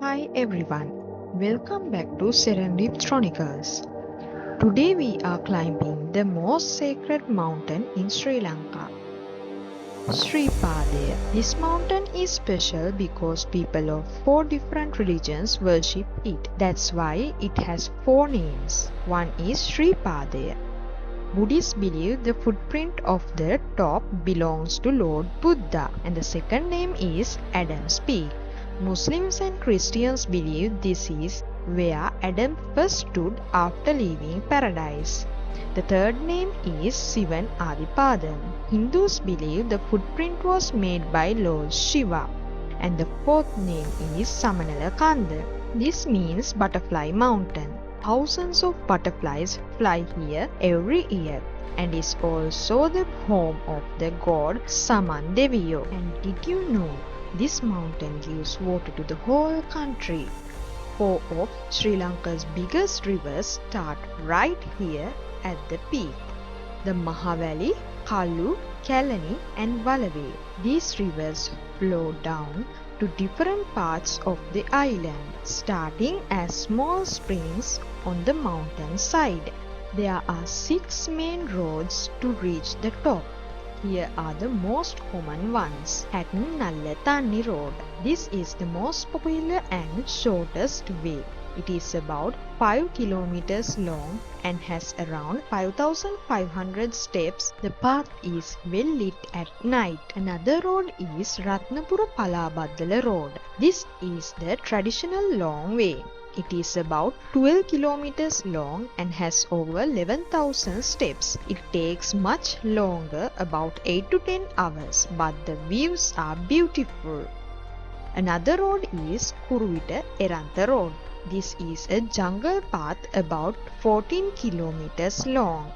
Hi everyone, welcome back to Serendip Chronicles. Today we are climbing the most sacred mountain in Sri Lanka, Sri Padaya. This mountain is special because people of four different religions worship it. That's why it has four names. One is Sri Padaya. Buddhists believe the footprint of the top belongs to Lord Buddha, and the second name is Adam's Peak. Muslims and Christians believe this is where Adam first stood after leaving paradise. The third name is Sivan Adipadam. Hindus believe the footprint was made by Lord Shiva, and the fourth name is Samanala Kanda. This means butterfly mountain. Thousands of butterflies fly here every year and is also the home of the god Saman Deviyo. And did you know this mountain gives water to the whole country? Four of Sri Lanka's biggest rivers start right here at the peak. The Mahavali, Kallu, Kalani and Valave. These rivers flow down to different parts of the island, starting as small springs on the mountain side. There are 6 main roads to reach the top. Here are the most common ones. Hatton Nalla Thanni Road. This is the most popular and shortest way. It is about 5 kilometers long and has around 5,500 steps. The path is well lit at night. Another road is Ratnapura Palabadala Road. This is the traditional long way. It is about 12 kilometers long and has over 11,000 steps. It takes much longer, about 8 to 10 hours, but the views are beautiful. Another road is Kuruvita Erantha Road. This is a jungle path about 14 kilometers long.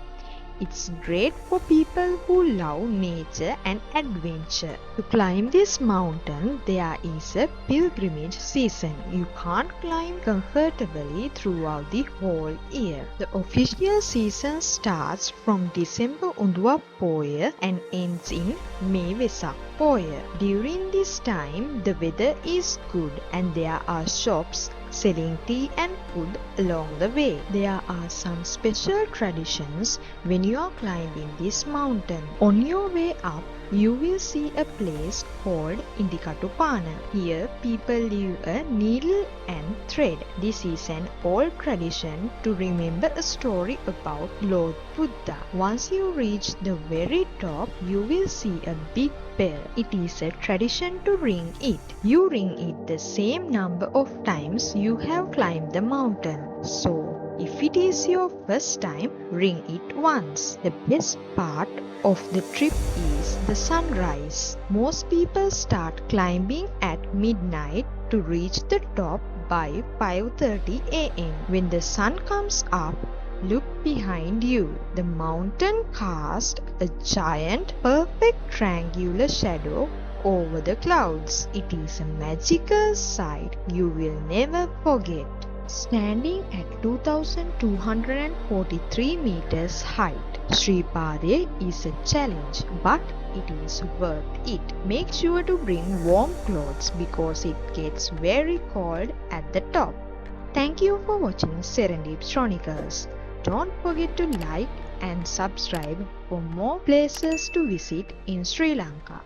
It's great for people who love nature and adventure. To climb this mountain, there is a pilgrimage season. You can't climb comfortably throughout the whole year. The official season starts from December Undua Poya and ends in May Vesak Poya. During this time, the weather is good and there are shops selling tea and food along the way. There are some special traditions when you are climbing this mountain. On your way up, you will see a place called Indikatupana. Here, people leave a needle and thread. This is an old tradition to remember a story about Lord Buddha. Once you reach the very top, you will see a big bell. It is a tradition to ring it. You ring it the same number of times you have climbed the mountain. So, if it is your first time, ring it once. The best part of the trip is the sunrise. Most people start climbing at midnight to reach the top by 5:30 a.m. When the sun comes up, look behind you. The mountain casts a giant, perfect triangular shadow over the clouds. It is a magical sight you will never forget. Standing at 2,243 meters height, Sri Padaya is a challenge, but it is worth it. Make sure to bring warm clothes because it gets very cold at the top. Thank you for watching Serendip Chronicles. Don't forget to like and subscribe for more places to visit in Sri Lanka.